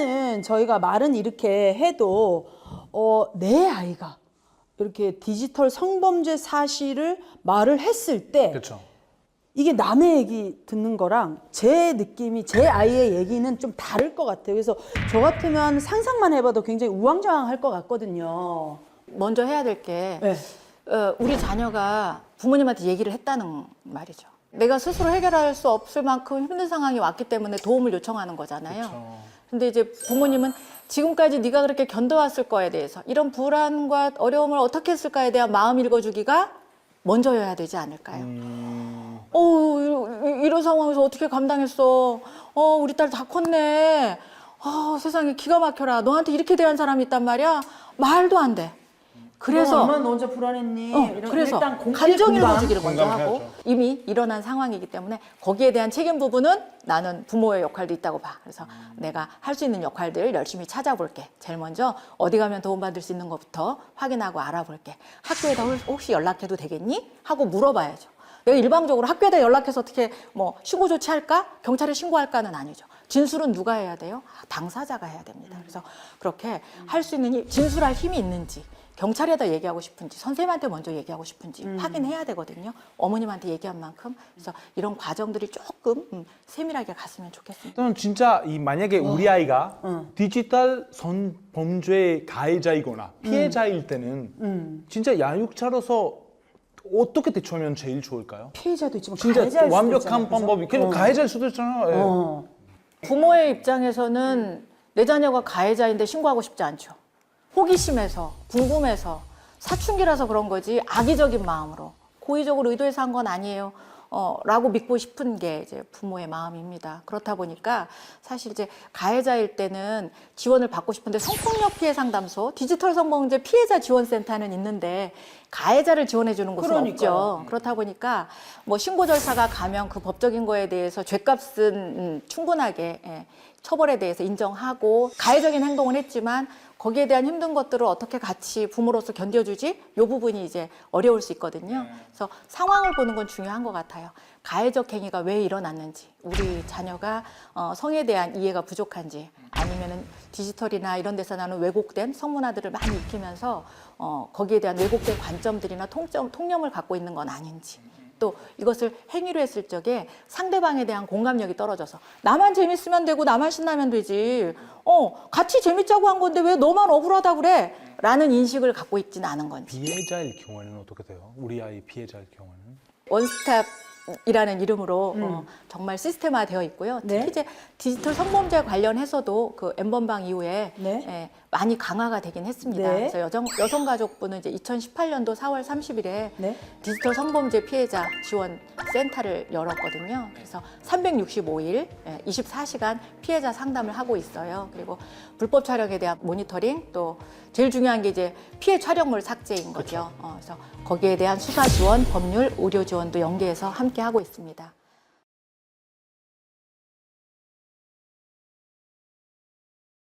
일단은 저희가 말은 이렇게 해도 내 아이가 이렇게 디지털 성범죄 사실을 말을 했을 때 그렇죠. 이게 남의 얘기 듣는 거랑 제 느낌이 제 아이의 얘기는 좀 다를 것 같아요. 그래서 저 같으면 상상만 해봐도 굉장히 우왕좌왕할 것 같거든요. 먼저 해야 될 게 네. 우리 자녀가 부모님한테 얘기를 했다는 말이죠. 내가 스스로 해결할 수 없을 만큼 힘든 상황이 왔기 때문에 도움을 요청하는 거잖아요. 그렇죠. 근데 이제 부모님은 지금까지 네가 그렇게 견뎌왔을 거에 대해서 이런 불안과 어려움을 어떻게 했을까에 대한 마음 읽어주기가 먼저여야 되지 않을까요? 이런 상황에서 어떻게 감당했어? 우리 딸 다 컸네. 세상에 기가 막혀라. 너한테 이렇게 대한 사람이 있단 말이야? 말도 안 돼. 그래서 얼마나 너 혼자 불안했니? 그래서 일단 감정 읽어주기를 먼저 공감해야죠. 하고 이미 일어난 상황이기 때문에 거기에 대한 책임 부분은 나는 부모의 역할도 있다고 봐. 그래서 내가 할 수 있는 역할들 열심히 찾아볼게. 제일 먼저 어디 가면 도움받을 수 있는 것부터 확인하고 알아볼게. 학교에다 혹시 연락해도 되겠니? 하고 물어봐야죠. 내가 일방적으로 학교에다 연락해서 어떻게 뭐 신고 조치할까? 경찰에 신고할까는 아니죠. 진술은 누가 해야 돼요? 당사자가 해야 됩니다. 그래서 그렇게 할 수 있는 진술할 힘이 있는지 경찰에다 얘기하고 싶은지 선생님한테 먼저 얘기하고 싶은지 확인해야 되거든요. 어머님한테 얘기한 만큼. 그래서 이런 과정들이 조금 세밀하게 갔으면 좋겠습니다. 저는 진짜 만약에 우리 아이가 디지털 성범죄 가해자이거나 피해자일 때는 진짜 양육자로서 어떻게 대처하면 제일 좋을까요? 피해자도 있지만 진짜 가해자일 수도 완벽한 있잖아요, 그죠? 방법이 그리고 가해자일 수도 있잖아요. 예. 부모의 입장에서는 내 자녀가 가해자인데 신고하고 싶지 않죠. 호기심에서, 궁금해서, 사춘기라서 그런 거지 악의적인 마음으로 고의적으로 의도해서 한 건 아니에요. 라고 믿고 싶은 게 이제 부모의 마음입니다. 그렇다 보니까 사실 이제 가해자일 때는 지원을 받고 싶은데 성폭력 피해 상담소, 디지털 성범죄 피해자 지원센터는 있는데 가해자를 지원해 주는 곳은 그러니까요. 없죠. 그렇다 보니까 뭐 신고 절차가 가면 그 법적인 거에 대해서 죗값은 충분하게 처벌에 대해서 인정하고 가해적인 행동을 했지만 거기에 대한 힘든 것들을 어떻게 같이 부모로서 견뎌주지? 이 부분이 이제 어려울 수 있거든요. 그래서 상황을 보는 건 중요한 것 같아요. 가해적 행위가 왜 일어났는지, 우리 자녀가 성에 대한 이해가 부족한지, 아니면은 디지털이나 이런 데서 나오는 왜곡된 성문화들을 많이 익히면서 거기에 대한 왜곡된 관점들이나 통념을 갖고 있는 건 아닌지. 또 이것을 행위로 했을 적에 상대방에 대한 공감력이 떨어져서 나만 재밌으면 되고 나만 신나면 되지 같이 재밌자고 한 건데 왜 너만 억울하다 그래? 라는 인식을 갖고 있지는 않은 건지. 피해자일 경우에는 어떻게 돼요? 우리 아이 피해자일 경우는? 원스텝이라는 이름으로 정말 시스템화 되어 있고요. 특히 네. 이제 디지털 성범죄 관련해서도 그 N번방 이후에 네. 많이 강화가 되긴 했습니다. 네. 그래서 여성가족부는 이제 2018년도 4월 30일에 네. 디지털 성범죄 피해자 지원 센터를 열었거든요. 그래서 365일 24시간 피해자 상담을 하고 있어요. 그리고 불법 촬영에 대한 모니터링, 또 제일 중요한 게 이제 피해 촬영물 삭제인 거죠. 그래서 거기에 대한 수사 지원, 법률, 의료 지원도 연계해서 함께 하고 있습니다.